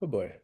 Oh boy.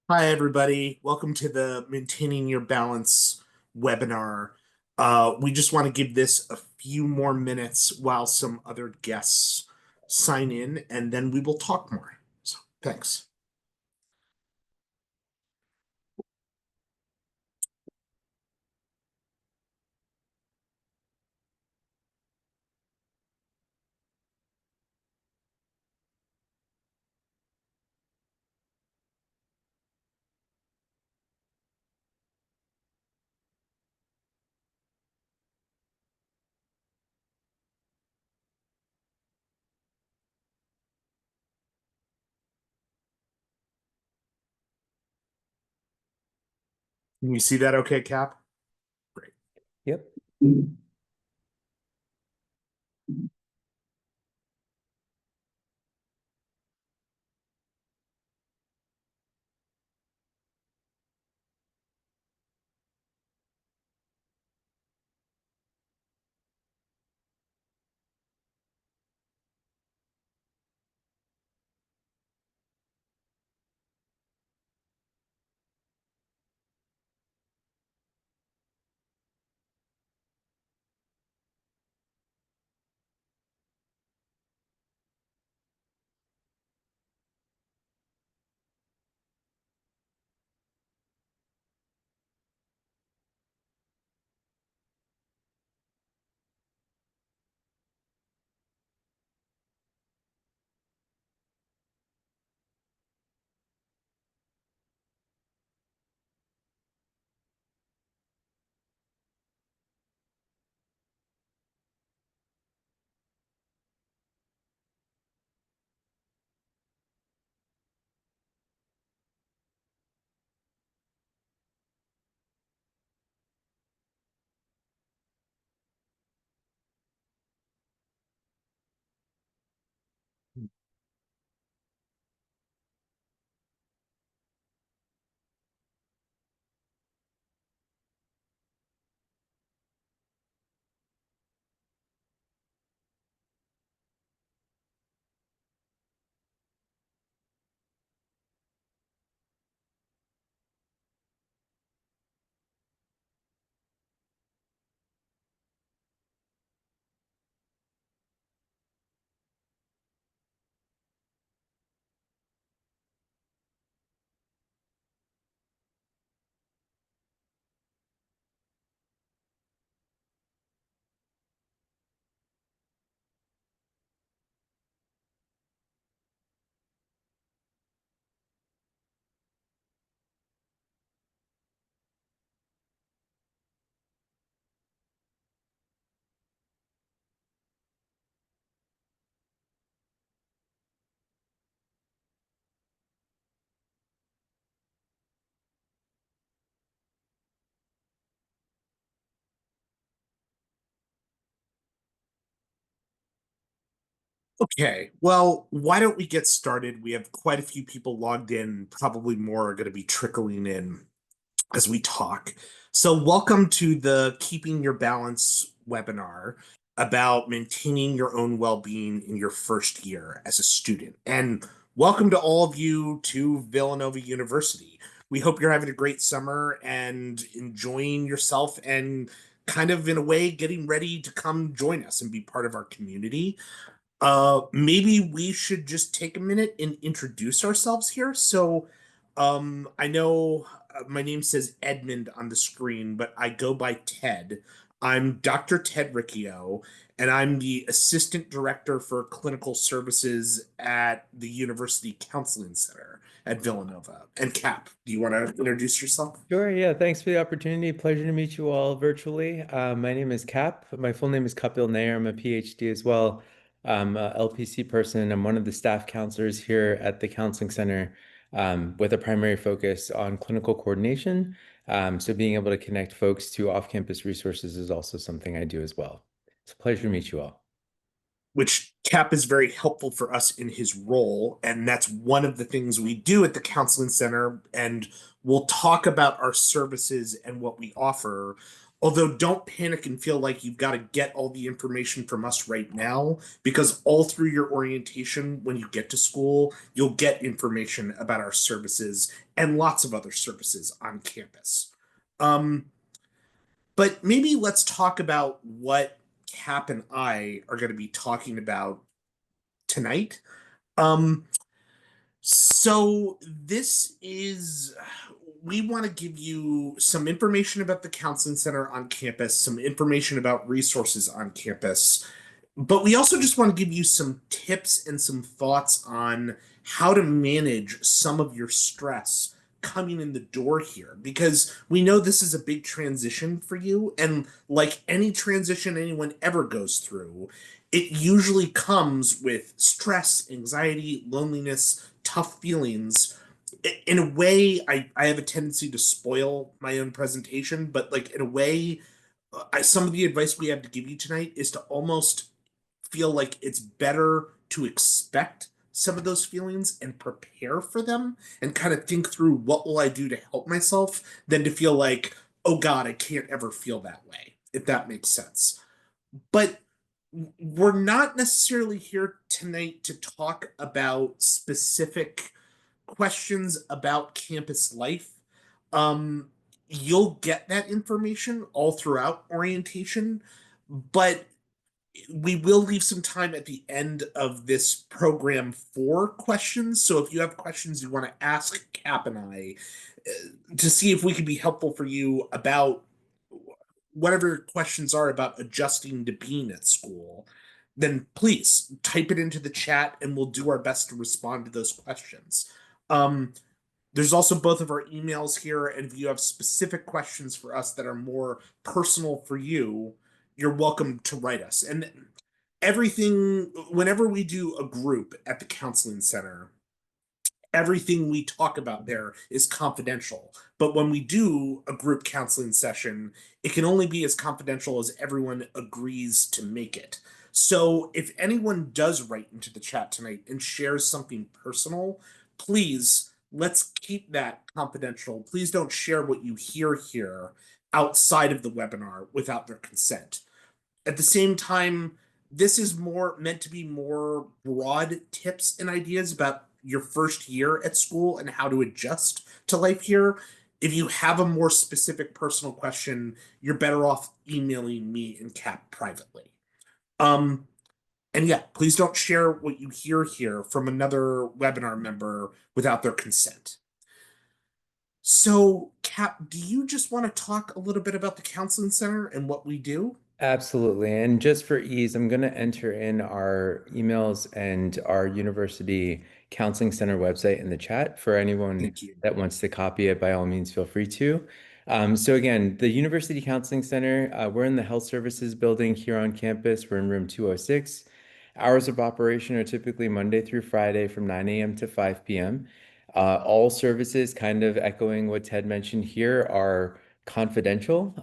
Hi, everybody. Welcome to the Maintaining Your Balance webinar. We just want to give this a few more minutes while some other guests sign in, and then we will talk more. So, thanks. Can you see that okay, Cap? Great. Yep. Okay, well, why don't we get started? We have quite a few people logged in, probably more are going to be trickling in as we talk. So, welcome to the Keeping Your Balance webinar about maintaining your own well-being in your first year as a student. And welcome to all of you to Villanova University. We hope you're having a great summer and enjoying yourself and kind of in a way getting ready to come join us and be part of our community. Maybe we should just take a minute and introduce ourselves here. I know my name says Edmund on the screen, but I go by Ted. I'm Dr. Ted Riccio, and I'm the Assistant Director for Clinical Services at the University Counseling Center at Villanova. And Cap, do you want to introduce yourself? Sure, yeah, thanks for the opportunity. Pleasure to meet you all virtually. My name is Cap. My full name is Kapil Nayar. I'm a PhD as well. I'm a LPC person. I'm one of the staff counselors here at the Counseling Center with a primary focus on clinical coordination. So being able to connect folks to off-campus resources is also something I do as well. It's a pleasure to meet you all. Which Cap is very helpful for us in his role. And that's one of the things we do at the Counseling Center. And we'll talk about our services and what we offer. Although, don't panic and feel like you've got to get all the information from us right now, because all through your orientation, when you get to school, you'll get information about our services and lots of other services on campus. Um, but maybe let's talk about what Cap and I are going to be talking about tonight. Um, this is we want to give you some information about the counseling center on campus, some information about resources on campus, but we also just want to give you some tips and some thoughts on how to manage some of your stress coming in the door here, because we know this is a big transition for you. And like any transition anyone ever goes through, it usually comes with stress, anxiety, loneliness, tough feelings. In a way, I have a tendency to spoil my own presentation, but like in a way, some of the advice we have to give you tonight is to almost feel like it's better to expect some of those feelings and prepare for them and kind of think through what will I do to help myself than to feel like, oh God, I can't ever feel that way, if that makes sense. But we're not necessarily here tonight to talk about specific questions about campus life. Um, you'll get that information all throughout orientation, but we will leave some time at the end of this program for questions. So if you have questions you want to ask Cap and I to see if we can be helpful for you about whatever questions are about adjusting to being at school, then please type it into the chat and we'll do our best to respond to those questions. Um, there's also both of our emails here, and if you have specific questions for us that are more personal for you, you're welcome to write us. And everything, whenever we do a group at the counseling center, everything we talk about there is confidential. But when we do a group counseling session, it can only be as confidential as everyone agrees to make it. So if anyone does write into the chat tonight and shares something personal, please let's keep that confidential. Please don't share what you hear here outside of the webinar without their consent. At the same time, this is more meant to be more broad tips and ideas about your first year at school and how to adjust to life here. If you have a more specific personal question, you're better off emailing me and Cap privately. Um, and yeah, please don't share what you hear here from another webinar member without their consent. So, Cap, do you just want to talk a little bit about the Counseling Center and what we do? Absolutely. And just for ease, I'm going to enter in our emails and our university counseling center website in the chat for anyone Thank you. that wants to copy it. By all means, feel free to. So again, the University Counseling Center, we're in the health services building here on campus. We're in room 206. Hours of operation are typically Monday through Friday from 9 a.m. to 5 p.m. All services, kind of echoing what Ted mentioned here, are confidential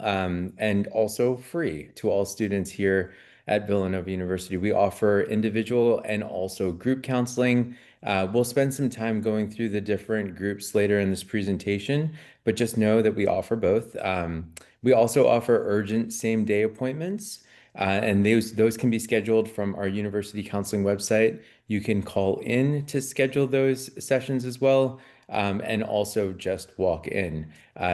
and also free to all students here at Villanova University. We offer individual and also group counseling. We'll spend some time going through the different groups later in this presentation, but just know that we offer both. We also offer urgent same-day appointments, and those can be scheduled from our university counseling website. You can call in to schedule those sessions as well, and also just walk in.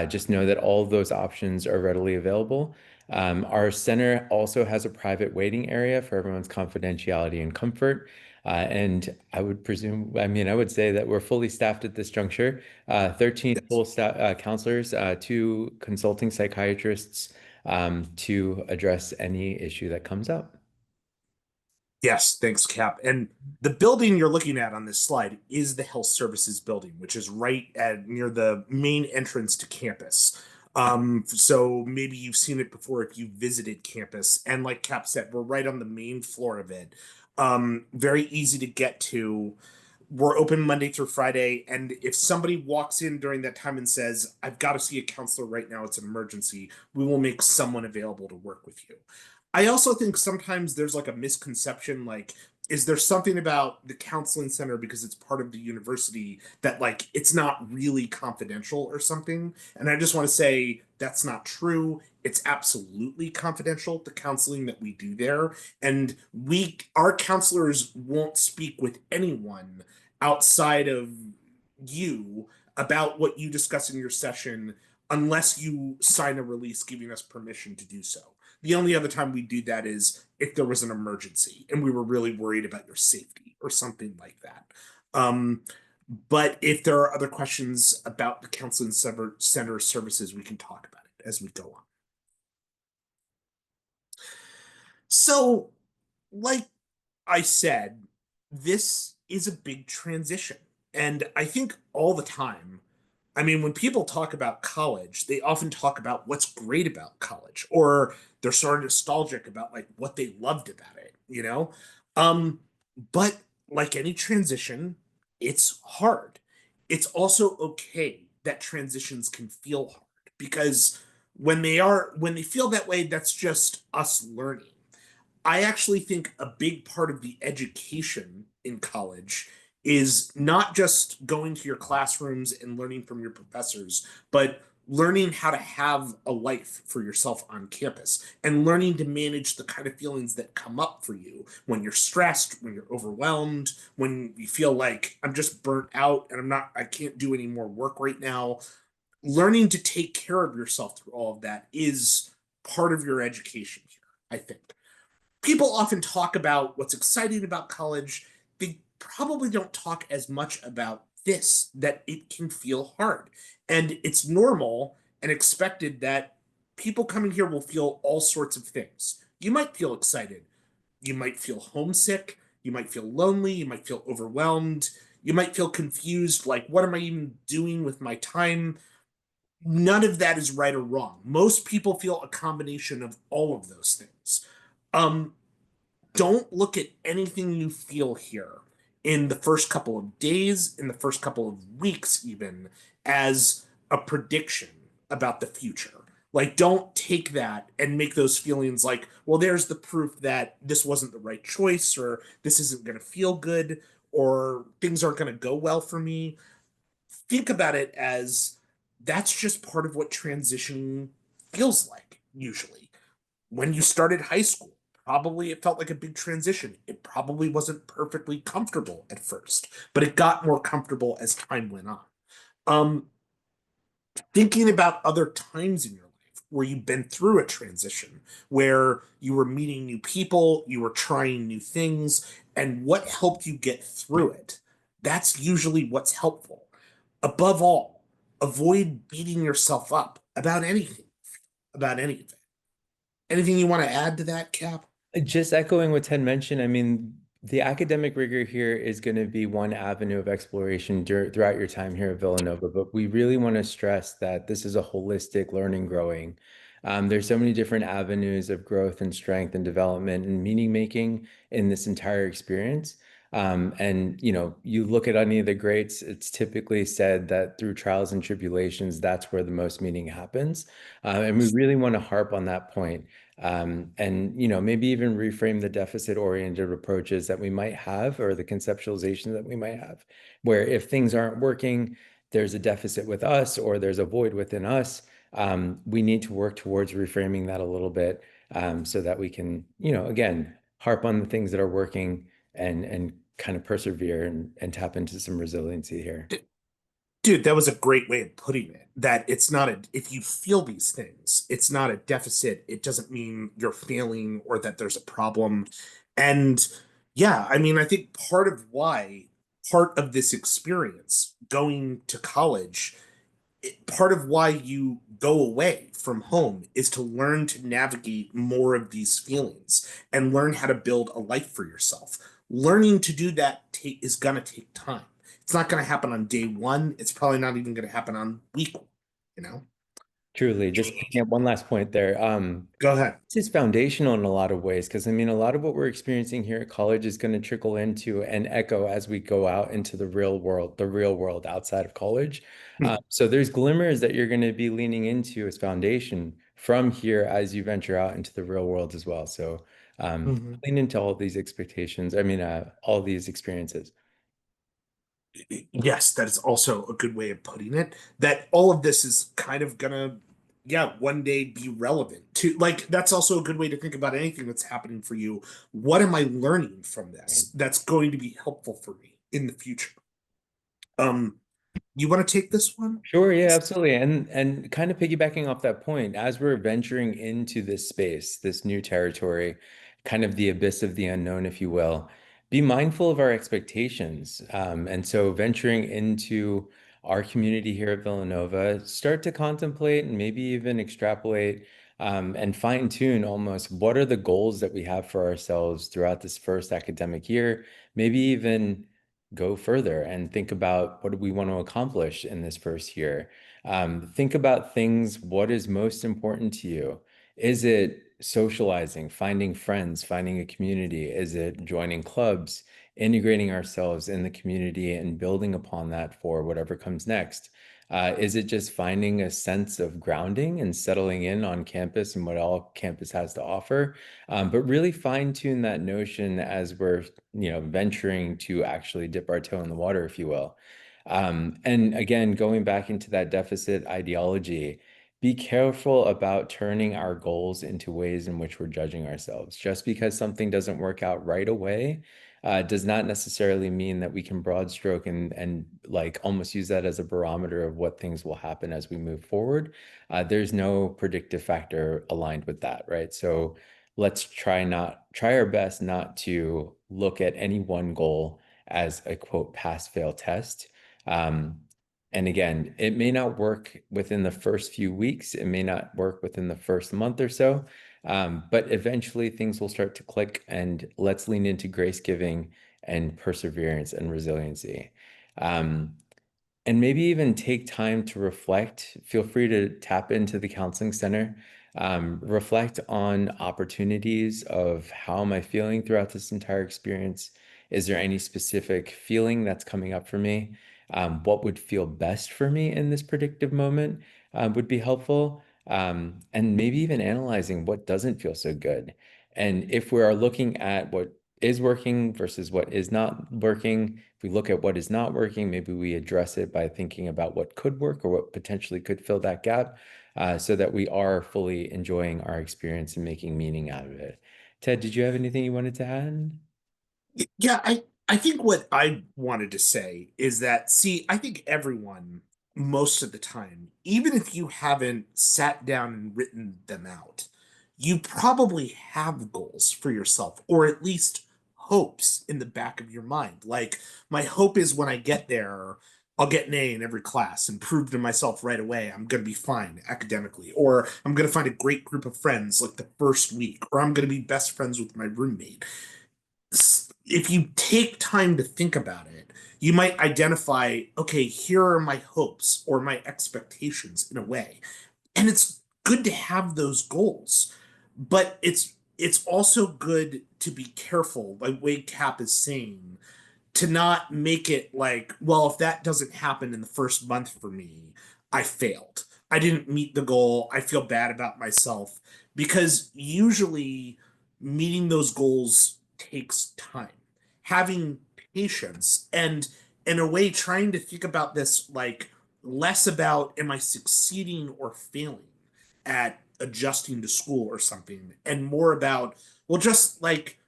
Just know that all of those options are readily available. Our center also has a private waiting area for everyone's confidentiality and comfort. And I would presume, I mean, I would say that we're fully staffed at this juncture. 13 full staff counselors, two consulting psychiatrists to address any issue that comes up. Yes, thanks, Cap. And the building you're looking at on this slide is the health services building, which is right at near the main entrance to campus. So maybe you've seen it before if you visited campus. And like Cap said, we're right on the main floor of it. Very easy to get to. We're open Monday through Friday. And if somebody walks in during that time and says, I've got to see a counselor right now, it's an emergency, we will make someone available to work with you. I also think sometimes there's like a misconception, like, is there something about the counseling center because it's part of the university that like it's not really confidential or something? And I just want to say that's not true. It's absolutely confidential, the counseling that we do there. And our counselors won't speak with anyone outside of you about what you discuss in your session unless you sign a release giving us permission to do so. The only other time we do that is if there was an emergency and we were really worried about your safety or something like that. Um, but if there are other questions about the counseling center services, we can talk about it as we go on. So, like I said, this is a big transition. And I think all the time, I mean, when people talk about college, they often talk about what's great about college, or they're sort of nostalgic about like what they loved about it, you know? Um, but like any transition, it's hard. It's also okay that transitions can feel hard because when they feel that way, that's just us learning. I actually think a big part of the education in college is not just going to your classrooms and learning from your professors, but learning how to have a life for yourself on campus and learning to manage the kind of feelings that come up for you when you're stressed, when you're overwhelmed, when you feel like I'm just burnt out and I can't do any more work right now. Learning to take care of yourself through all of that is part of your education here, I think. People often talk about what's exciting about college. They probably don't talk as much about this, that it can feel hard. And it's normal and expected that people coming here will feel all sorts of things. You might feel excited. You might feel homesick. You might feel lonely. You might feel overwhelmed. You might feel confused, like, what am I even doing with my time? None of that is right or wrong. Most people feel a combination of all of those things. Um, don't look at anything you feel here in the first couple of days, in the first couple of weeks, even as a prediction about the future. Like, don't take that and make those feelings like, well, there's the proof that this wasn't the right choice, or this isn't going to feel good, or things aren't going to go well for me. Think about it as that's just part of what transition feels like, usually when you started high school, probably it felt like a big transition. It probably wasn't perfectly comfortable at first, but it got more comfortable as time went on. Um, Thinking about other times in your life where you've been through a transition, where you were meeting new people, you were trying new things, and what helped you get through it. That's usually what's helpful. Above all, avoid beating yourself up about anything, about anything. Anything you want to add to that, Cap? Just echoing what Ted mentioned, I mean, the academic rigor here is going to be one avenue of exploration throughout your time here at Villanova, but we really want to stress that this is a holistic learning growing. There's so many different avenues of growth and strength and development and meaning making in this entire experience. And you look at any of the greats, it's typically said that through trials and tribulations, that's where the most meaning happens. And we really want to harp on that point. And maybe even reframe the deficit-oriented approaches that we might have, or the conceptualization that we might have, where if things aren't working, there's a deficit with us, or there's a void within us. We need to work towards reframing that a little bit, so that we can, again, harp on the things that are working and kind of persevere and tap into some resiliency here. Dude, that was a great way of putting it. That it's not a, if you feel these things, it's not a deficit. It doesn't mean you're failing or that there's a problem. And yeah, I mean, I think part of this experience going to college, part of why you go away from home is to learn to navigate more of these feelings and learn how to build a life for yourself. Learning to do that is going to take time. It's not going to happen on day one. It's probably not even going to happen on week one, you know? Truly, just picking up one last point there. Go ahead. This is foundational in a lot of ways because I mean, a lot of what we're experiencing here at college is going to trickle into and echo as we go out into the real world outside of college. So there's glimmers that you're going to be leaning into as foundation from here as you venture out into the real world as well. So Mhm. lean into all these expectations. I mean, all these experiences. Yes, that is also a good way of putting it. That all of this is kind of gonna, yeah, one day be relevant to, like, that's also a good way to think about anything that's happening for you. What am I learning from Right. this that's going to be helpful for me in the future? Um, you want to take this one? Sure, yeah, absolutely. And kind of piggybacking off that point, as we're venturing into this space, this new territory, kind of the abyss of the unknown, if you will, be mindful of our expectations. And so venturing into our community here at Villanova, start to contemplate and maybe even extrapolate, and fine tune almost what are the goals that we have for ourselves throughout this first academic year, maybe even go further and think about what do we want to accomplish in this first year. Think about things, what is most important to you? Is it socializing, finding friends, finding a community? Is it joining clubs, integrating ourselves in the community and building upon that for whatever comes next? Is it just finding a sense of grounding and settling in on campus and what all campus has to offer? But really fine tune that notion as we're venturing to actually dip our toe in the water, if you will. And again, going back into that deficit ideology, be careful about turning our goals into ways in which we're judging ourselves. Just because something doesn't work out right away, does not necessarily mean that we can broad stroke and like almost use that as a barometer of what things will happen as we move forward. There's no predictive factor aligned with that, right? So let's try our best not to look at any one goal as a quote pass fail test. Um, and again, it may not work within the first few weeks. It may not work within the first month or so. But eventually things will start to click, and let's lean into grace giving and perseverance and resiliency. Um, and maybe even take time to reflect. Feel free to tap into the counseling center. Reflect on opportunities of how am I feeling throughout this entire experience? Is there any specific feeling that's coming up for me? What would feel best for me in this predictive moment would be helpful. And maybe even analyzing what doesn't feel so good. And if we are looking at what is working versus what is not working, if we look at what is not working, maybe we address it by thinking about what could work or what potentially could fill that gap, so that we are fully enjoying our experience and making meaning out of it. Ted, did you have anything you wanted to add? Yeah, I think what I wanted to say is that, see, I think everyone, most of the time, even if you haven't sat down and written them out, you probably have goals for yourself, or at least hopes in the back of your mind. Like, my hope is when I get there, I'll get an A in every class and prove to myself right away I'm going to be fine academically, or I'm going to find a great group of friends like the first week, or I'm going to be best friends with my roommate. If you take time to think about it, you might identify, okay, here are my hopes or my expectations in a way. And it's good to have those goals, but it's also good to be careful, like Wade Cap is saying, to not make it like, well, if that doesn't happen in the first month for me, I failed. I didn't meet the goal. I feel bad about myself because usually meeting those goals takes time. Having patience and in a way trying to think about this like less about am I succeeding or failing at adjusting to school or something and more about well just like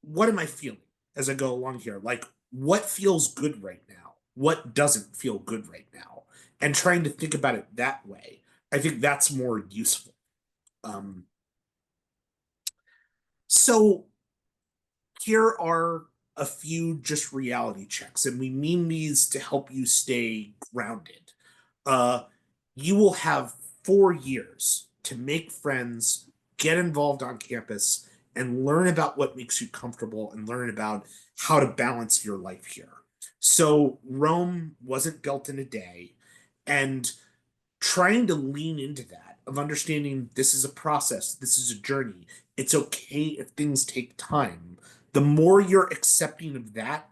what am I feeling as I go along here? Like, what feels good right now? What doesn't feel good right now? And trying to think about it that way. I think that's more useful. Um, so here are a few just reality checks, and we mean these to help you stay grounded. Uh, you will have 4 years to make friends, get involved on campus, and learn about what makes you comfortable and learn about how to balance your life here. So, Rome wasn't built in a day, and trying to lean into that of understanding this is a process, this is a journey. It's okay if things take time. The more you're accepting of that,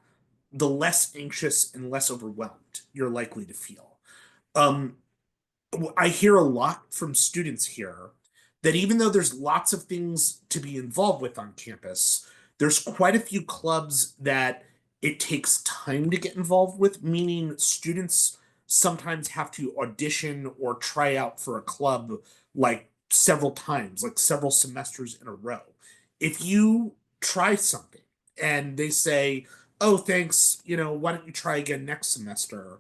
the less anxious and less overwhelmed you're likely to feel. Um, I hear a lot from students here that even though there's lots of things to be involved with on campus, there's quite a few clubs that it takes time to get involved with, meaning students sometimes have to audition or try out for a club like several times, like several semesters in a row. If you try something and they say, oh, thanks, why don't you try again next semester?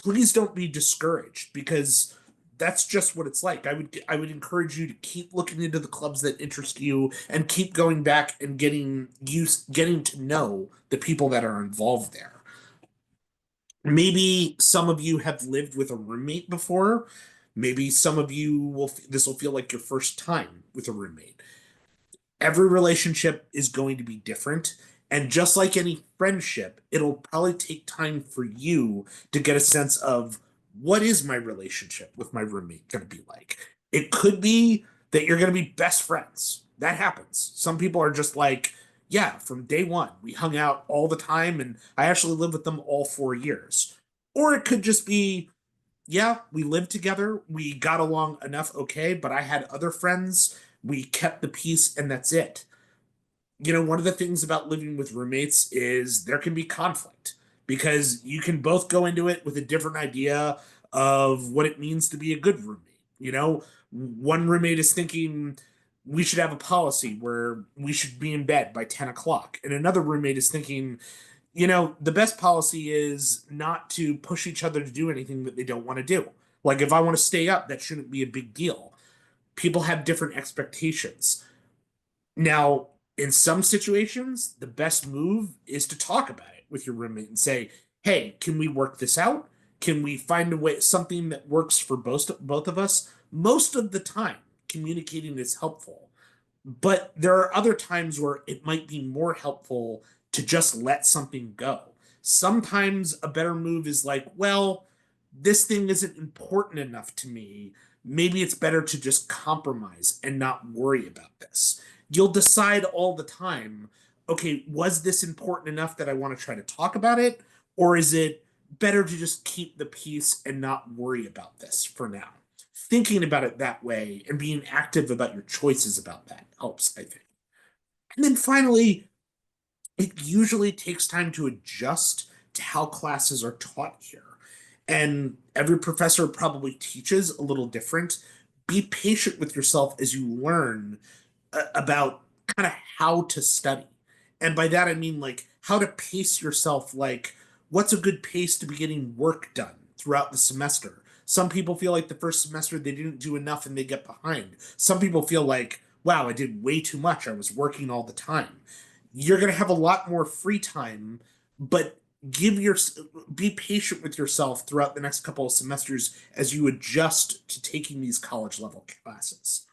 Please don't be discouraged because that's just what it's like. I would encourage you to keep looking into the clubs that interest you and keep going back and getting to know the people that are involved there. Maybe some of you have lived with a roommate before. Maybe some of you will this will feel like your first time with a roommate. Every relationship is going to be different. And just like any friendship, it'll probably take time for you to get a sense of what is my relationship with my roommate going to be like. It could be that you're going to be best friends. That happens. Some people are just like, yeah, from day one, we hung out all the time, and I actually lived with them all 4 years. Or it could just be, yeah, we lived together. We got along enough okay, but I had other friends. We kept the peace, and that's it. One of the things about living with roommates is there can be conflict because you can both go into it with a different idea of what it means to be a good roommate. One roommate is thinking we should have a policy where we should be in bed by 10 o'clock, and another roommate is thinking, the best policy is not to push each other to do anything that they don't want to do. Like, if I want to stay up, that shouldn't be a big deal. People have different expectations. Now, in some situations, the best move is to talk about it with your roommate and say, "Hey, can we work this out? Can we find a way something that works for both of us?" Most of the time, communicating is helpful. But there are other times where it might be more helpful to just let something go. Sometimes a better move is like, well, this thing isn't important enough to me. Maybe it's better to just compromise and not worry about this. You'll decide all the time, okay, was this important enough that I want to try to talk about it? Or is it better to just keep the peace and not worry about this for now? Thinking about it that way and being active about your choices about that helps, I think. And then finally, it usually takes time to adjust to how classes are taught here. And every professor probably teaches a little different. Be patient with yourself as you learn about kind of how to study. And by that, I mean like how to pace yourself, like what's a good pace to be getting work done throughout the semester. Some people feel like the first semester they didn't do enough and they get behind. Some people feel like, wow, I did way too much. I was working all the time. You're going to have a lot more free time, but give your be patient with yourself throughout the next couple of semesters as you adjust to taking these college level classes.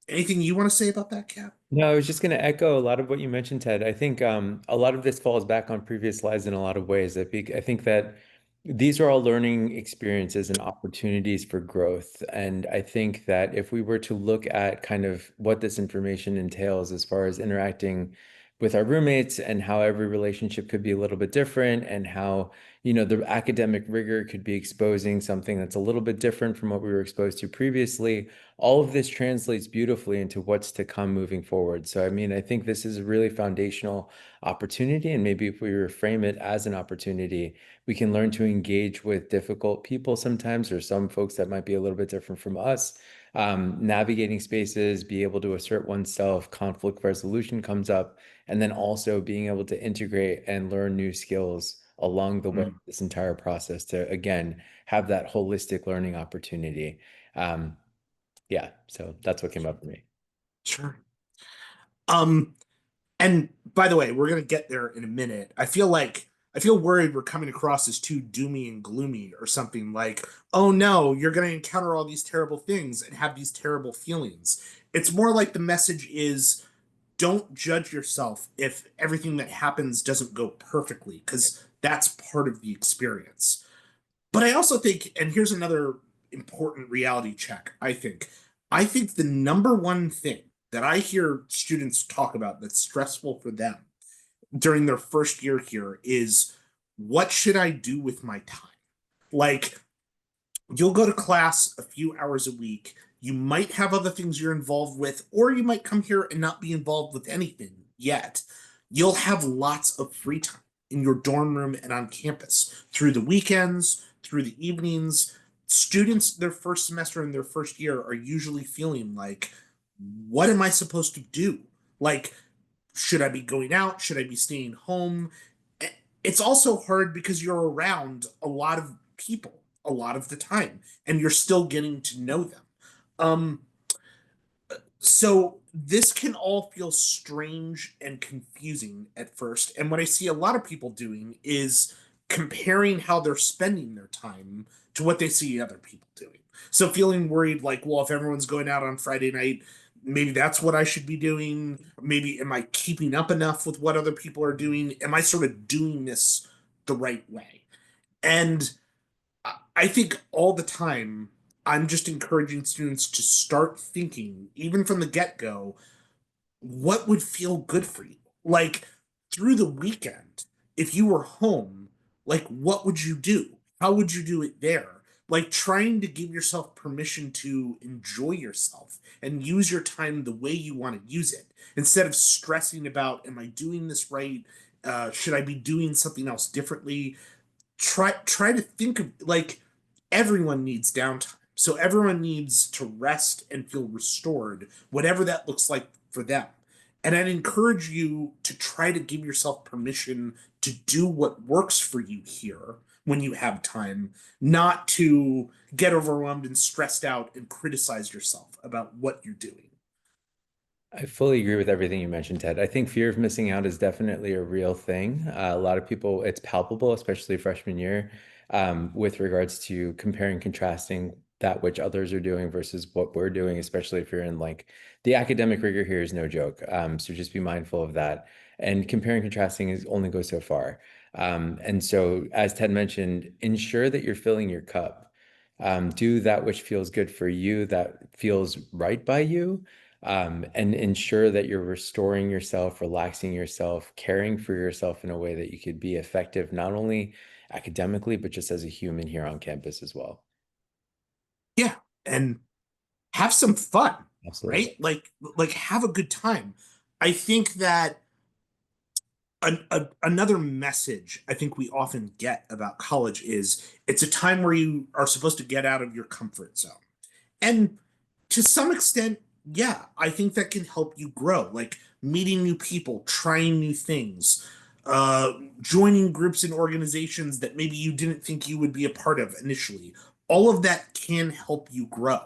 Anything you want to say about that, Cap? No, I was just going to echo a lot of what you mentioned, Ted. I think a lot of this falls back on previous slides in a lot of ways. I think that these are all learning experiences and opportunities for growth. And I think that if we were to look at kind of what this information entails as far as interacting with our roommates and how every relationship could be a little bit different and how, the academic rigor could be exposing something that's a little bit different from what we were exposed to previously. All of this translates beautifully into what's to come moving forward. So, I mean, I think this is a really foundational opportunity. And maybe if we reframe it as an opportunity, we can learn to engage with difficult people sometimes, or some folks that might be a little bit different from us. Navigating spaces, be able to assert oneself, conflict resolution comes up, and then also being able to integrate and learn new skills along the way, Mm, this entire process to, again, have that holistic learning opportunity. Um, yeah, so that's what came up for me. sure. Um, and by the way, we're gonna get there in a minute. I feel worried we're coming across as too doomy and gloomy or something like, oh no, you're gonna encounter all these terrible things and have these terrible feelings. It's more like the message is don't judge yourself if everything that happens doesn't go perfectly, because that's part of the experience. But I also think, and here's another important reality check, I think the number one thing that I hear students talk about that's stressful for them during their first year here is what should I do with my time? Like, you'll go to class a few hours a week. You might have other things you're involved with, or you might come here and not be involved with anything yet. You'll have lots of free time in your dorm room and on campus through the weekends, through the evenings. Students, their first semester in their first year, are usually feeling like, what am I supposed to do? Like, should I be going out? Should I be staying home? It's also hard because you're around a lot of people a lot of the time and you're still getting to know them. Um, so this can all feel strange and confusing at first. And what I see a lot of people doing is comparing how they're spending their time to what they see other people doing. So feeling worried like, well, if everyone's going out on Friday night, maybe that's what I should be doing. Maybe am I keeping up enough with what other people are doing? Am I sort of doing this the right way? And I think all the time, I'm just encouraging students to start thinking, even from the get go, what would feel good for you? Like through the weekend, if you were home, like what would you do? How would you do it there? Like trying to give yourself permission to enjoy yourself and use your time the way you want to use it instead of stressing about, am I doing this right? Should I be doing something else differently? Try to think of like everyone needs downtime. So everyone needs to rest and feel restored, whatever that looks like for them. And I'd encourage you to try to give yourself permission to do what works for you here when you have time, not to get overwhelmed and stressed out and criticize yourself about what you're doing. I fully agree with everything you mentioned, Ted. I think fear of missing out is definitely a real thing. A lot of people, it's palpable, especially freshman year, with regards to comparing, contrasting that which others are doing versus what we're doing, especially if you're in like the academic rigor here is no joke. So just be mindful of that. And comparing, contrasting is only goes so far. And so, as Ted mentioned, ensure that you're filling your cup. Do that which feels good for you, that feels right by you, and ensure that you're restoring yourself, relaxing yourself, caring for yourself in a way that you could be effective, not only academically, but just as a human here on campus as well. Yeah. And have some fun, Absolutely. right? Like have a good time. I think that another message I think we often get about college is it's a time where you are supposed to get out of your comfort zone. And to some extent, yeah, I think that can help you grow, like meeting new people, trying new things, uh, joining groups and organizations that maybe you didn't think you would be a part of initially. All of that can help you grow,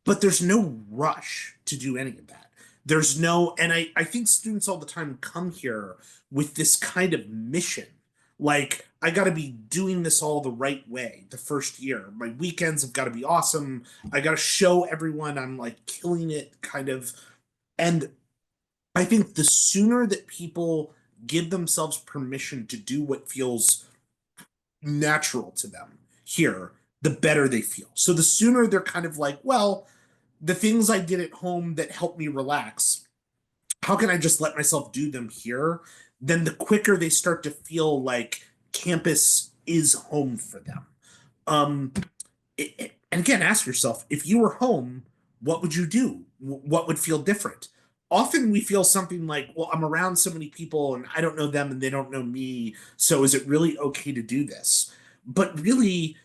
but there's no rush to do any of that. There's no, and I think students all the time come here with this kind of mission. Like, I got to be doing this all the right way the first year. My weekends have got to be awesome. I got to show everyone I'm like killing it, kind of. And I think the sooner that people give themselves permission to do what feels natural to them here, the better they feel. So the sooner they're kind of like, well, the things I did at home that helped me relax, how can I just let myself do them here? Then the quicker they start to feel like campus is home for them. Um, and again, ask yourself, if you were home, what would you do? What would feel different? Often we feel something like, well, I'm around so many people and I don't know them and they don't know me. So is it really okay to do this? But really,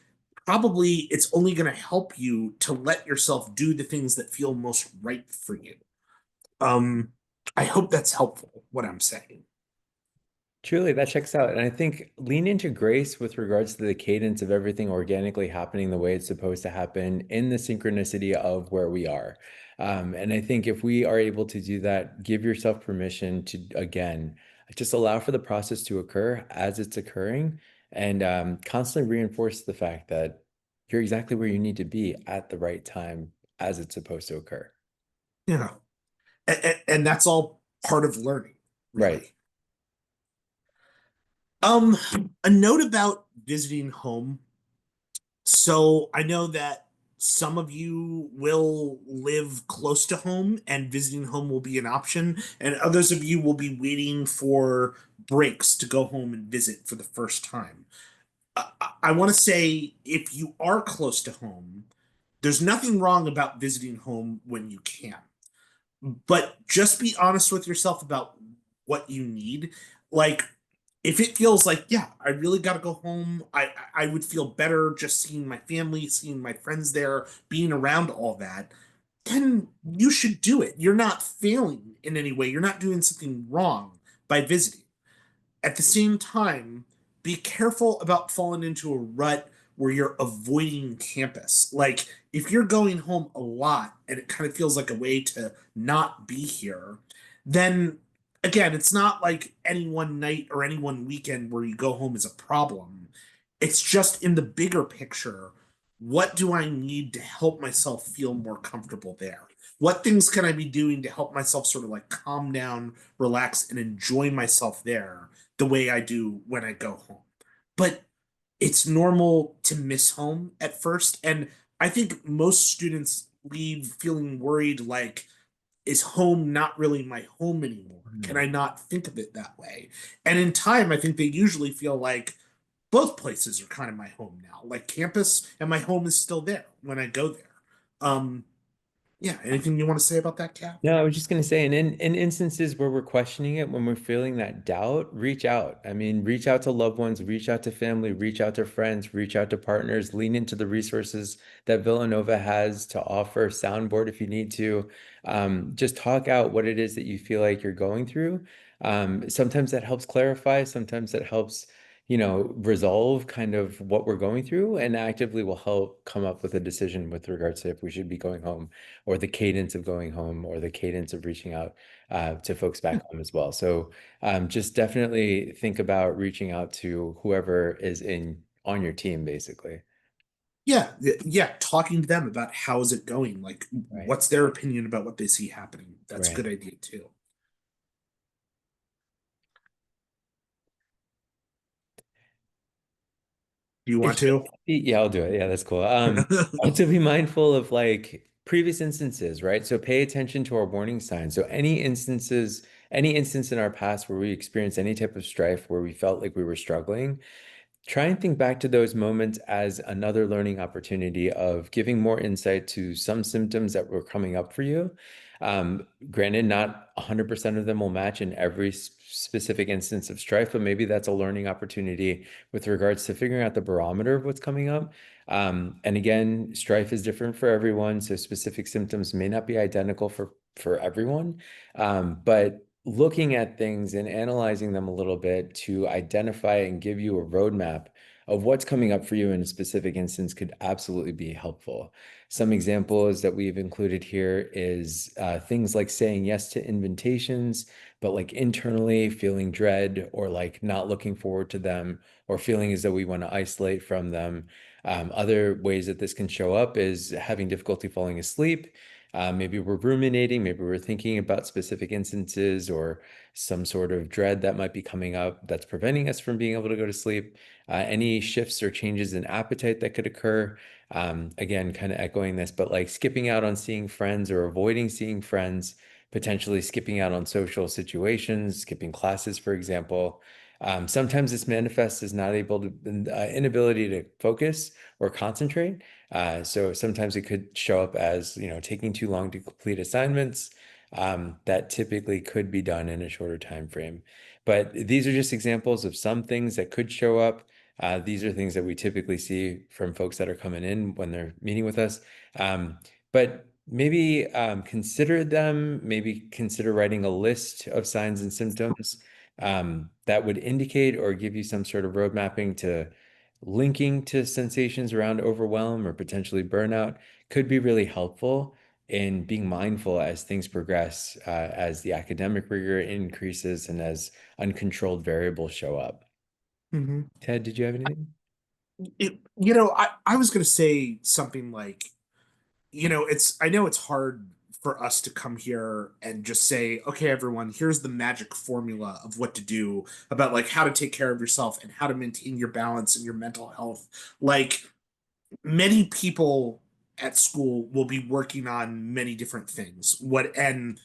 probably it's only going to help you to let yourself do the things that feel most right for you. Um, I hope that's helpful, what I'm saying. Truly, that checks out. And I think lean into grace with regards to the cadence of everything organically happening the way it's supposed to happen in the synchronicity of where we are. And I think if we are able to do that, give yourself permission to, again, just allow for the process to occur as it's occurring and constantly reinforce the fact that you're exactly where you need to be at the right time as it's supposed to occur. Yeah. And that's all part of learning, Right. really. Um, a note about visiting home. So I know that some of you will live close to home and visiting home will be an option, and others of you will be waiting for breaks to go home and visit for the first time. I want to say if you are close to home, there's nothing wrong about visiting home when you can. But just be honest with yourself about what you need. Like, if it feels like, yeah, I really got to go home, I would feel better just seeing my family, seeing my friends there, being around all that, then you should do it. You're not failing in any way. You're not doing something wrong by visiting. At the same time, be careful about falling into a rut where you're avoiding campus. Like, if you're going home a lot and it kind of feels like a way to not be here, then again, it's not like any one night or any one weekend where you go home is a problem. It's just in the bigger picture, what do I need to help myself feel more comfortable there? What things can I be doing to help myself sort of like calm down, relax, and enjoy myself there the way I do when I go home? But it's normal to miss home at first. And I think most students leave feeling worried like, is home not really my home anymore? Can Mhm. I not think of it that way? And in time, I think they usually feel like both places are kind of my home now. Like campus and my home is still there when I go there. Um, yeah, anything you want to say about that, Kat? No, I was just going to say, and in instances where we're questioning it, when we're feeling that doubt, reach out. I mean, reach out to loved ones, reach out to family, reach out to friends, reach out to partners, lean into the resources that Villanova has to offer, soundboard if you need to. Just talk out what it is that you feel like you're going through. Sometimes that helps clarify, sometimes that helps, resolve kind of what we're going through, and actively will help come up with a decision with regards to if we should be going home or the cadence of going home or the cadence of reaching out to folks back home as well. So just definitely think about reaching out to whoever is in on your team, basically. Yeah, yeah, talking to them about how is it going, like Right, what's their opinion about what they see happening. That's a right. good idea too. Do you want It's to? yeah, I'll do it. Yeah, that's cool. Also be mindful of like previous instances, right? So pay attention to our warning signs. So any instance in our past where we experienced any type of strife where we felt like we were struggling, try and think back to those moments as another learning opportunity of giving more insight to some symptoms that were coming up for you. Granted, not 100% of them will match in every specific instance of strife, but maybe that's a learning opportunity with regards to figuring out the barometer of what's coming up. And again, strife is different for everyone, so specific symptoms may not be identical for everyone. But looking at things and analyzing them a little bit to identify and give you a roadmap of what's coming up for you in a specific instance could absolutely be helpful. Some examples that we've included here is things like saying yes to invitations, but like internally feeling dread or like not looking forward to them or feeling as though we want to isolate from them. Other ways that this can show up is having difficulty falling asleep. Maybe we're ruminating, maybe we're thinking about specific instances or some sort of dread that might be coming up that's preventing us from being able to go to sleep. Any shifts or changes in appetite that could occur. Again, kind of echoing this, but like skipping out on seeing friends or avoiding seeing friends potentially skipping out on social situations, skipping classes, for example. Sometimes this manifests as not able to, inability to focus or concentrate. So sometimes it could show up as, taking too long to complete assignments, that typically could be done in a shorter time frame. But these are just examples of some things that could show up. These are things that we typically see from folks that are coming in when they're meeting with us. But maybe consider them, maybe consider writing a list of signs and symptoms that would indicate or give you some sort of road mapping to linking to sensations around overwhelm or potentially burnout could be really helpful in being mindful as things progress, as the academic rigor increases and as uncontrolled variables show up. Mhm. Ted, did you have anything? I was going to say something like, I know it's hard for us to come here and just say, okay, everyone, here's the magic formula of what to do about like how to take care of yourself and how to maintain your balance and your mental health. Like many people at school will be working on many different things. And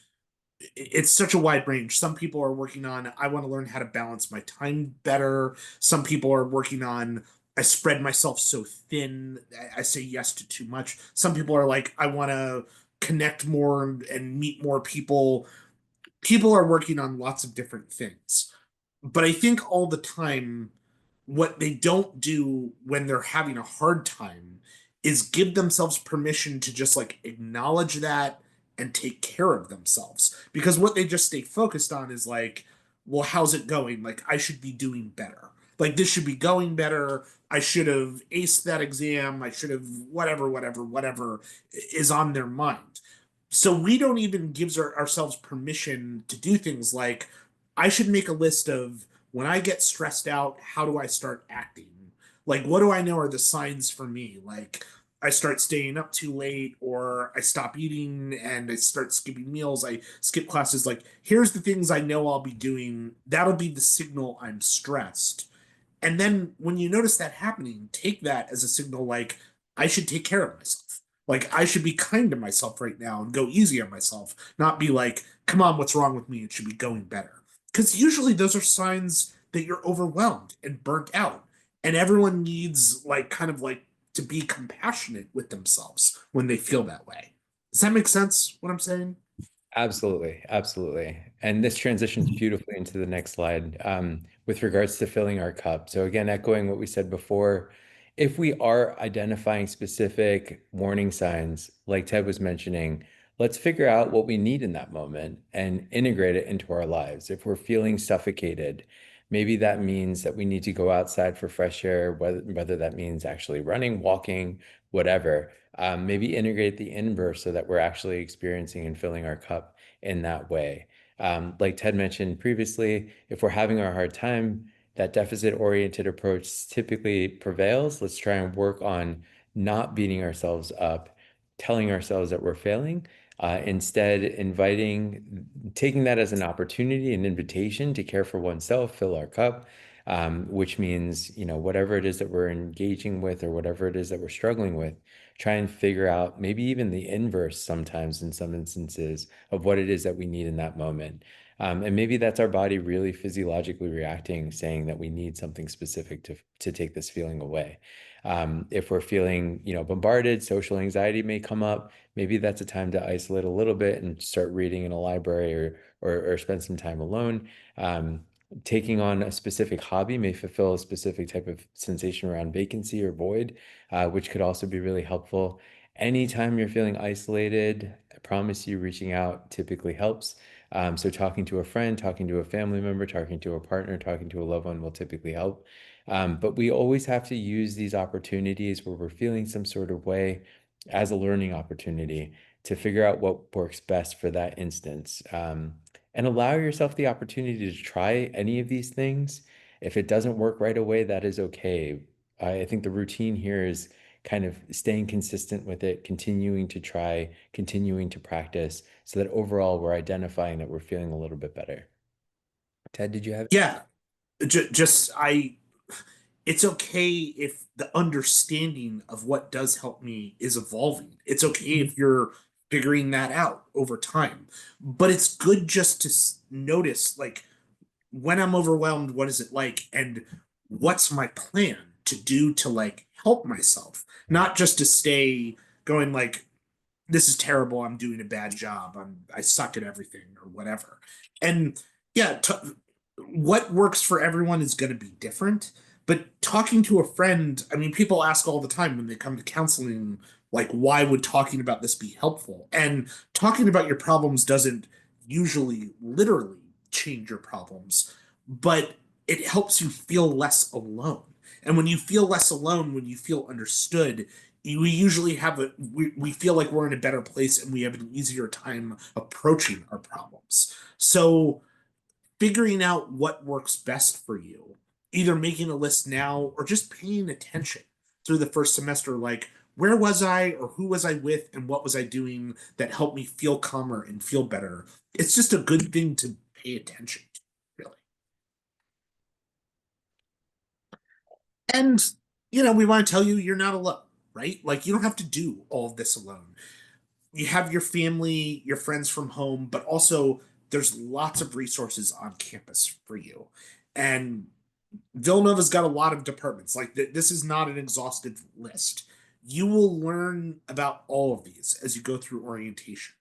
it's such a wide range. Some people are working on, I want to learn how to balance my time better. Some people are working on, I spread myself so thin, I say yes to too much. Some people are like, I want to connect more and meet more people. People are working on lots of different things. But I think all the time, what they don't do when they're having a hard time is give themselves permission to just like acknowledge that and take care of themselves. Because what they just stay focused on is like, well, how's it going? Like, I should be doing better. Like, this should be going better. I should have aced that exam. I should have whatever is on their mind. So we don't even give ourselves permission to do things like, I should make a list of when I get stressed out, how do I start acting? Like, what do I know are the signs for me? Like, I start staying up too late, or I stop eating and I start skipping meals. I skip classes. Like, here's the things I know I'll be doing. That'll be the signal I'm stressed. And then when you notice that happening, take that as a signal like, I should take care of myself. Like, I should be kind to myself right now and go easy on myself, not be like, come on, what's wrong with me? It should be going better. Because usually those are signs that you're overwhelmed and burnt out. And everyone needs, like, kind of like to be compassionate with themselves when they feel that way. Does that make sense, what I'm saying? Absolutely, absolutely. And this transitions beautifully into the next slide, with regards to filling our cup. So again, echoing what we said before, if we are identifying specific warning signs, like Ted was mentioning, let's figure out what we need in that moment and integrate it into our lives. If we're feeling suffocated, maybe that means that we need to go outside for fresh air, whether that means actually running, walking, whatever. Maybe integrate the inverse so that we're actually experiencing and filling our cup in that way. Like Ted mentioned previously, if we're having a hard time, that deficit-oriented approach typically prevails. Let's try and work on not beating ourselves up, telling ourselves that we're failing. Instead, taking that as an opportunity, an invitation to care for oneself, fill our cup, which means, whatever it is that we're engaging with or whatever it is that we're struggling with, try and figure out maybe even the inverse sometimes in some instances of what it is that we need in that moment. And maybe that's our body really physiologically reacting, saying that we need something specific to take this feeling away. If we're feeling, bombarded, social anxiety may come up. Maybe that's a time to isolate a little bit and start reading in a library or spend some time alone. Taking on a specific hobby may fulfill a specific type of sensation around vacancy or void, which could also be really helpful. Anytime you're feeling isolated, I promise you reaching out typically helps. So talking to a friend, talking to a family member, talking to a partner, talking to a loved one will typically help. But we always have to use these opportunities where we're feeling some sort of way as a learning opportunity to figure out what works best for that instance. And allow yourself the opportunity to try any of these things. If it doesn't work right away, that is okay. I think the routine here is kind of staying consistent with it, continuing to try, continuing to practice, so that overall we're identifying that we're feeling a little bit better. Ted, did you have? Yeah, just it's okay if the understanding of what does help me is evolving. It's okay if you're figuring that out over time. But it's good just to notice, like, when I'm overwhelmed, what is it like? And what's my plan to do to like help myself? Not just to stay going like, this is terrible, I'm doing a bad job, I suck at everything or whatever. And yeah, what works for everyone is going to be different. But talking to a friend, I mean, people ask all the time when they come to counseling, like, why would talking about this be helpful? And talking about your problems doesn't usually literally change your problems, but it helps you feel less alone. And when you feel less alone, when you feel understood, we usually we feel like we're in a better place and we have an easier time approaching our problems. So figuring out what works best for you, either making a list now or just paying attention through the first semester, like, where was I or who was I with and what was I doing that helped me feel calmer and feel better. It's just a good thing to pay attention to, really. And, we want to tell you you're not alone, right? Like, you don't have to do all of this alone. You have your family, your friends from home, but also there's lots of resources on campus for you. And Villanova's got a lot of departments. Like, this is not an exhaustive list. You will learn about all of these as you go through orientation.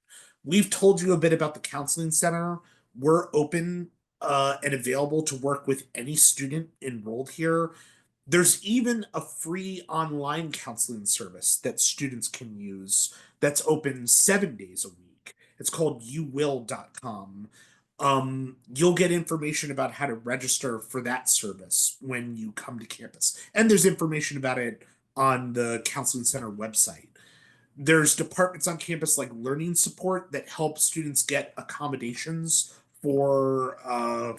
We've told you a bit about the counseling center. We're open and available to work with any student enrolled here. There's even a free online counseling service that students can use that's open 7 days a week. It's called youwill.com. You'll get information about how to register for that service when you come to campus. And there's information about it on the Counseling Center website. There's departments on campus like learning support that help students get accommodations for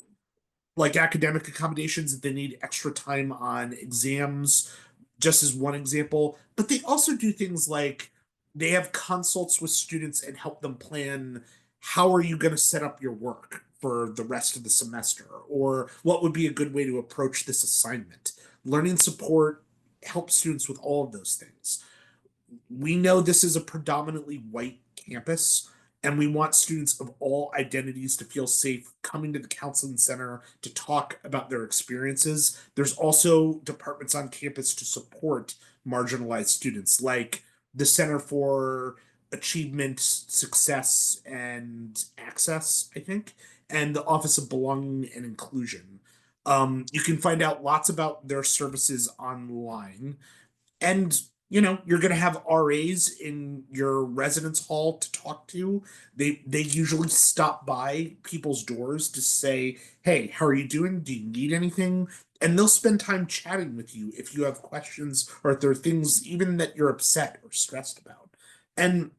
like academic accommodations if they need extra time on exams, just as one example. But they also do things like they have consults with students and help them plan how are you going to set up your work for the rest of the semester, or what would be a good way to approach this assignment. Learning support helps students with all of those things. We know this is a predominantly white campus, and we want students of all identities to feel safe coming to the counseling center to talk about their experiences. There's also departments on campus to support marginalized students, like the Center for Achievement, Success, and Access, I think, and the Office of Belonging and Inclusion. You can find out lots about their services online. And you're going to have RAs in your residence hall to talk to. They usually stop by people's doors to say, hey, how are you doing? Do you need anything? And they'll spend time chatting with you if you have questions or if there are things even that you're upset or stressed about. And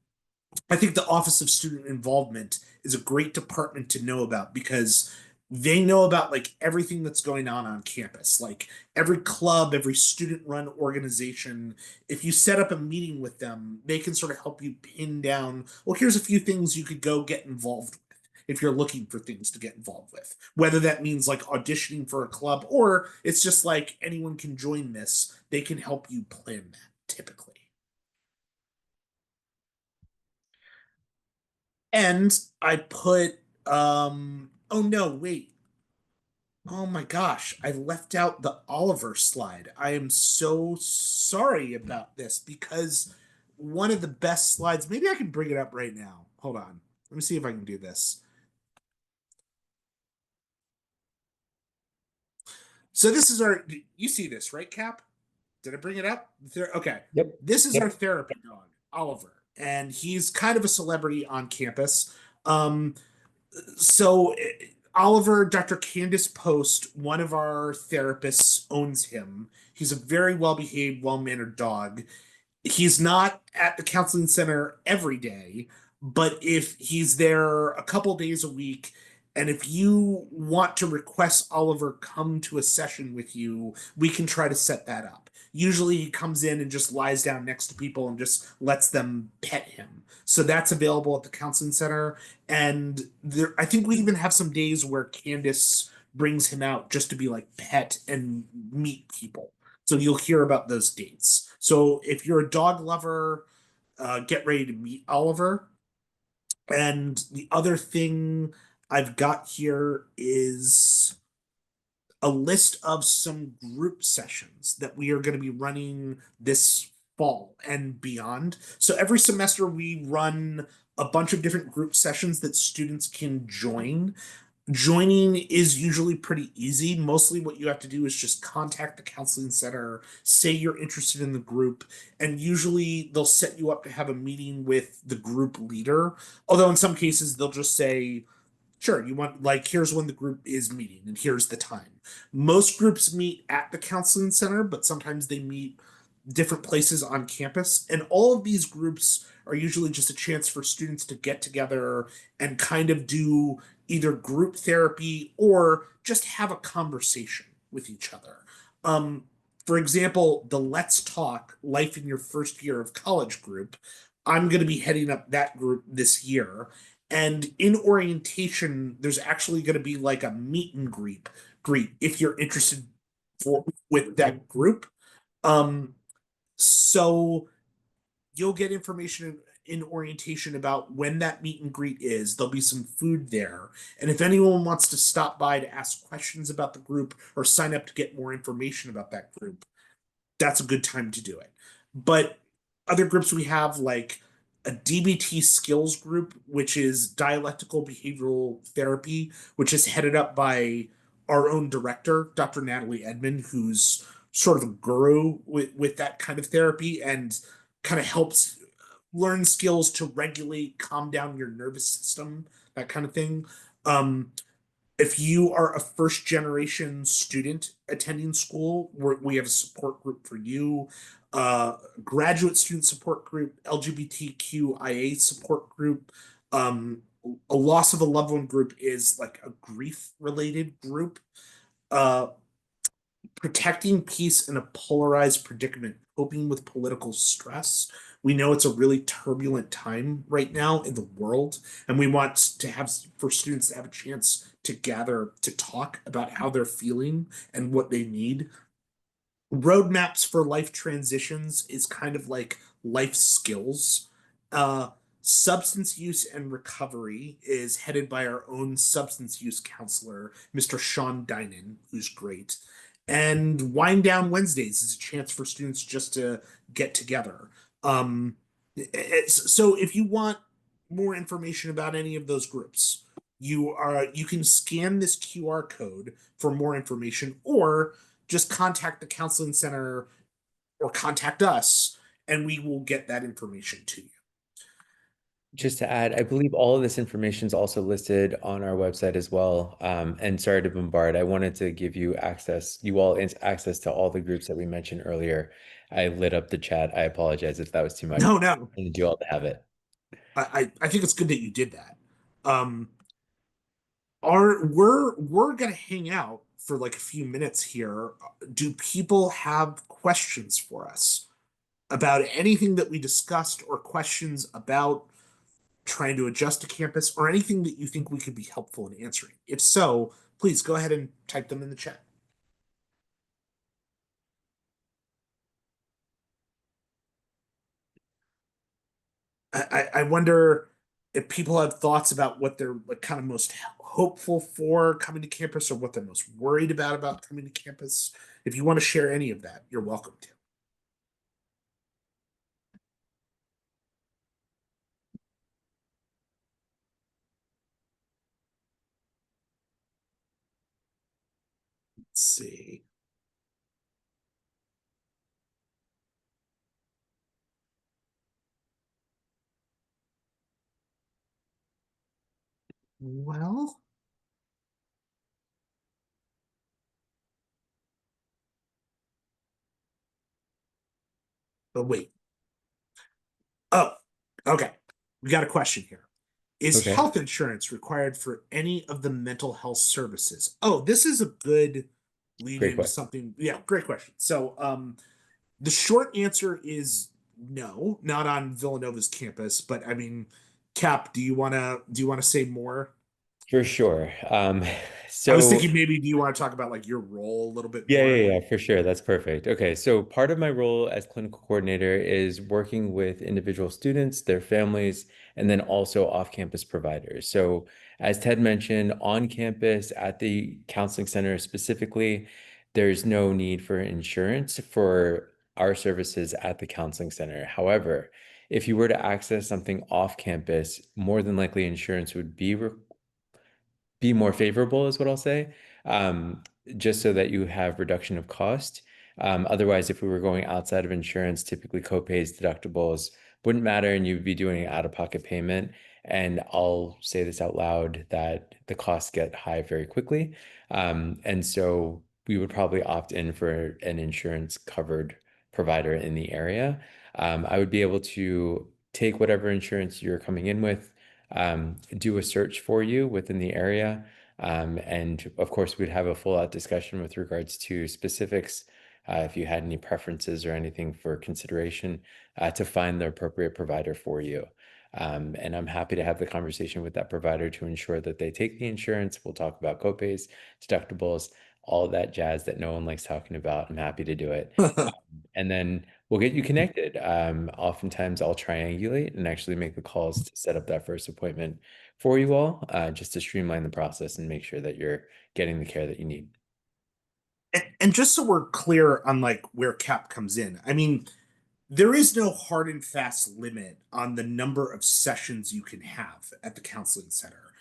I think the Office of Student Involvement is a great department to know about because they know about like everything that's going on campus, like every club, every student run organization. If you set up a meeting with them, they can sort of help you pin down, well, here's a few things you could go get involved with if you're looking for things to get involved with, whether that means like auditioning for a club or it's just like anyone can join this. They can help you plan that typically. And I put oh no, wait. Oh my gosh, I left out the Oliver slide. I am so sorry about this because one of the best slides, maybe I can bring it up right now. Hold on. Let me see if I can do this. So this is you see this, right, Cap? Did I bring it up? Okay. Yep. This is our Yep. therapy dog, Oliver, and he's kind of a celebrity on campus. Um, so Oliver, Dr. Candace Post, one of our therapists, owns him. He's a very well behaved, well mannered dog. He's not at the counseling center every day, but if he's there a couple days a week, and if you want to request Oliver come to a session with you, we can try to set that up. Usually he comes in and just lies down next to people and just lets them pet him. So that's available at the counseling center. And there, I think we even have some days where Candace brings him out just to be like pet and meet people. So you'll hear about those dates. So if you're a dog lover, get ready to meet Oliver. And the other thing I've got here is a list of some group sessions that we are going to be running this fall and beyond. So every semester we run a bunch of different group sessions that students can join. Joining is usually pretty easy. Mostly what you have to do is just contact the counseling center, say you're interested in the group, and usually they'll set you up to have a meeting with the group leader. Although in some cases they'll just say, sure, you want, like, here's when the group is meeting and here's the time. Most groups meet at the counseling center, but sometimes they meet different places on campus. And all of these groups are usually just a chance for students to get together and kind of do either group therapy or just have a conversation with each other. Um, for example, the Let's Talk Life in Your First Year of College group, I'm going to be heading up that group this year. And in orientation, there's actually going to be like a meet and greet if you're interested with that group. Um, so you'll get information in orientation about when that meet and greet is. There'll be some food there. And if anyone wants to stop by to ask questions about the group or sign up to get more information about that group, that's a good time to do it. But other groups we have, like a DBT skills group, which is dialectical behavioral therapy, which is headed up by our own director, Dr. Natalie Edmund, who's sort of a guru with that kind of therapy and kind of helps learn skills to regulate, calm down your nervous system, that kind of thing. Um, if you are a first generation student attending school, we have a support group for you, graduate student support group, LGBTQIA support group. Um, a loss of a loved one group is like a grief related group. Uh, protecting peace in a polarized predicament, coping with political stress. We know it's a really turbulent time right now in the world, and we want to have for students to have a chance to gather to talk about how they're feeling and what they need. Roadmaps for life transitions is kind of like life skills. Uh, Substance use and recovery is headed by our own substance use counselor, Mr. Sean Dinan, who's great. And Wind Down Wednesdays is a chance for students just to get together. So if you want more information about any of those groups, you can scan this QR code for more information, or just contact the counseling center or contact us, and we will get that information to you. Just to add, I believe all of this information is also listed on our website as well. And sorry to bombard. I wanted to give you access, you all access to all the groups that we mentioned earlier. I lit up the chat. I apologize if that was too much. No, no, I need you all to have it. I think it's good that you did that. Um, we're gonna hang out for like a few minutes here. Do people have questions for us about anything that we discussed, or questions about trying to adjust to campus, or anything that you think we could be helpful in answering? If so, please go ahead and type them in the chat. I wonder if people have thoughts about what they're like kind of most hopeful for coming to campus, or what they're most worried about coming to campus. If you want to share any of that, you're welcome to. Let's see. Well, but wait. Oh, okay. We got a question here. Is Okay. health insurance required for any of the mental health services? Oh, this is a good lead Great into question. something. Yeah, great question. So, the short answer is no, not on Villanova's campus. But I mean, Cap, do you wanna say more? For sure. I was So thinking maybe do you want to talk about like your role a little bit yeah, more? yeah, yeah, for sure. That's perfect. Okay, so part of my role as clinical coordinator is working with individual students, their families, and then also off-campus providers. So, as Ted mentioned, on campus at the counseling center specifically, there's no need for insurance for our services at the counseling center. However, if you were to access something off campus, more than likely insurance would be more favorable, is what I'll say, um, just so that you have reduction of cost. Otherwise, if we were going outside of insurance, typically copays, deductibles wouldn't matter, and you'd be doing an out-of-pocket payment. And I'll say this out loud that the costs get high very quickly. And so we would probably opt in for an insurance covered provider in the area. I would be able to take whatever insurance you're coming in with, do a search for you within the area. And of course, we'd have a full out discussion with regards to specifics, if you had any preferences or anything for consideration, to find the appropriate provider for you. And I'm happy to have the conversation with that provider to ensure that they take the insurance. We'll talk about copays, deductibles, all of that jazz that no one likes talking about. I'm happy to do it. And then we'll get you connected. Oftentimes I'll triangulate and actually make the calls to set up that first appointment for you all, just to streamline the process and make sure that you're getting the care that you need. And just so we're clear on like where CAP comes in, I mean, there is no hard and fast limit on the number of sessions you can have at the counseling center.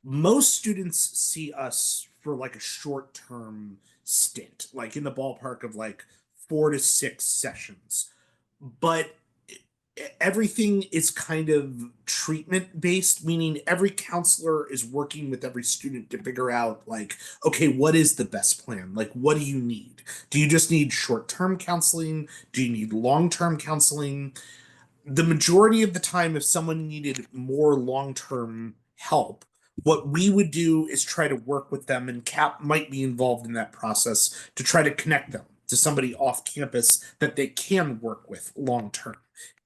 Most students see us for like a short term stint, like in the ballpark of like 4 to 6 sessions. But everything is kind of treatment based, meaning every counselor is working with every student to figure out, like, okay, what is the best plan? Like, what do you need? Do you just need short term counseling? Do you need long term counseling? The majority of the time, if someone needed more long term help, what we would do is try to work with them, and CAP might be involved in that process to try to connect them to somebody off campus that they can work with long term.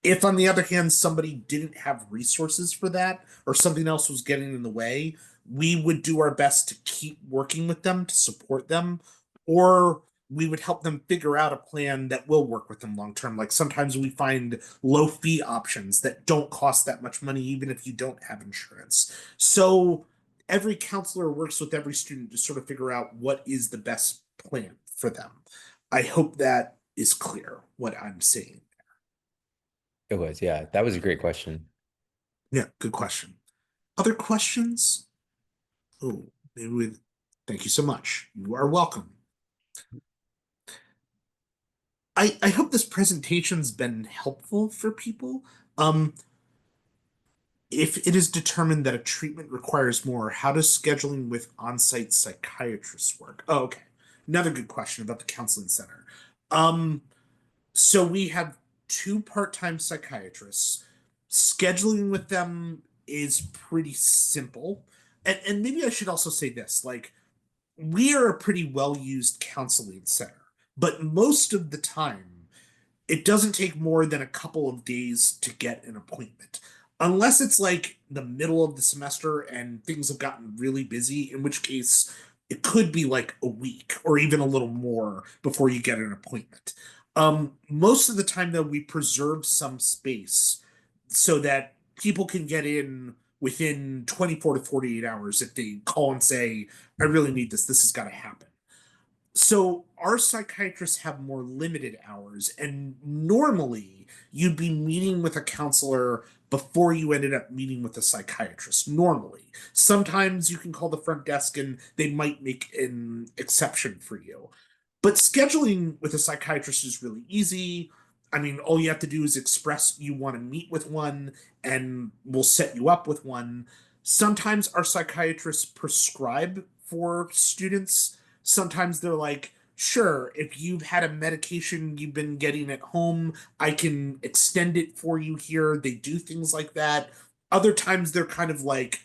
If, on the other hand, somebody didn't have resources for that or something else was getting in the way, we would do our best to keep working with them to support them, or we would help them figure out a plan that will work with them long term. Like sometimes we find low fee options that don't cost that much money, even if you don't have insurance. So every counselor works with every student to sort of figure out what is the best plan for them. I hope that is clear what I'm saying. It was, yeah, that was a great question. Yeah, good question. Other questions? Oh, maybe with thank you so much. You are welcome. I hope this presentation's been helpful for people. Um, if it is determined that a treatment requires more, how does scheduling with on-site psychiatrists work? Oh, okay. Another good question about the counseling center. Um, so we have two part-time psychiatrists. Scheduling with them is pretty simple. And maybe I should also say this, like, we are a pretty well-used counseling center, but most of the time it doesn't take more than a couple of days to get an appointment. Unless it's like the middle of the semester and things have gotten really busy, in which case it could be like a week or even a little more before you get an appointment. Most of the time, though, we preserve some space so that people can get in within 24 to 48 hours if they call and say, I really need this. This has got to happen. So our psychiatrists have more limited hours, and normally you'd be meeting with a counselor before you ended up meeting with a psychiatrist. Normally, sometimes you can call the front desk and they might make an exception for you. But scheduling with a psychiatrist is really easy. I mean, all you have to do is express you want to meet with one, and we'll set you up with one. Sometimes our psychiatrists prescribe for students. Sometimes they're like, sure, if you've had a medication you've been getting at home, I can extend it for you here. They do things like that. Other times they're kind of like,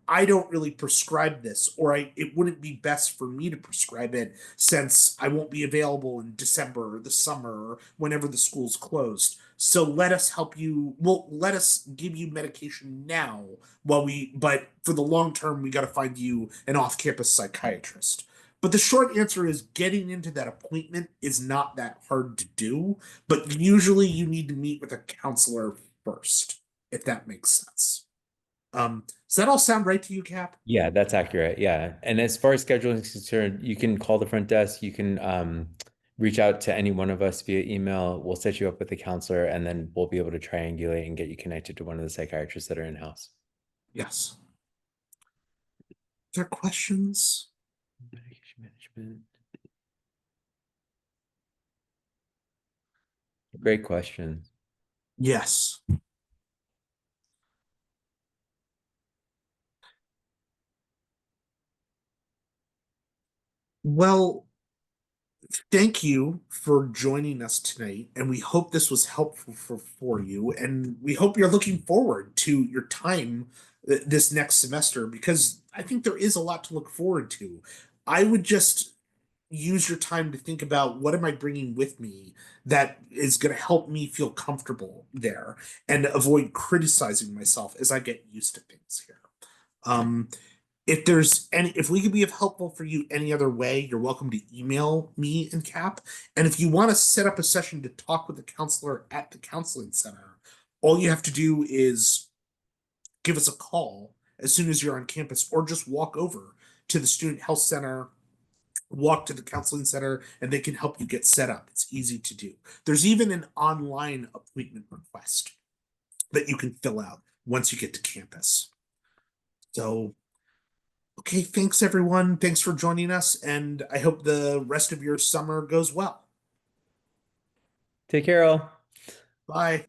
I don't really prescribe this, or it wouldn't be best for me to prescribe it since I won't be available in December or the summer or whenever the school's closed. So let us help you. Well, let us give you medication now but for the long term, we got to find you an off-campus psychiatrist. But the short answer is getting into that appointment is not that hard to do, but usually you need to meet with a counselor first, if that makes sense. Does that all sound right to you, Cap? Yeah, that's accurate. Yeah. And as far as scheduling is concerned, you can call the front desk. You can reach out to any one of us via email. We'll set you up with a counselor, and then we'll be able to triangulate and get you connected to one of the psychiatrists that are in-house. Yes. Are there questions? Medication management. Great question. Yes. Well, thank you for joining us tonight, and we hope this was helpful for you, and we hope you're looking forward to your time this next semester because I think there is a lot to look forward to. I would just use your time to think about what am I bringing with me that is going to help me feel comfortable there and avoid criticizing myself as I get used to things here. Um, if we can be of helpful for you any other way, you're welcome to email me and Cap. And if you want to set up a session to talk with the counselor at the counseling center, all you have to do is give us a call as soon as you're on campus, or just walk over to the student health center, walk to the counseling center, and they can help you get set up. It's easy to do. There's even an online appointment request that you can fill out once you get to campus. So okay, thanks everyone. Thanks for joining us, and I hope the rest of your summer goes well. Take care, all. Bye.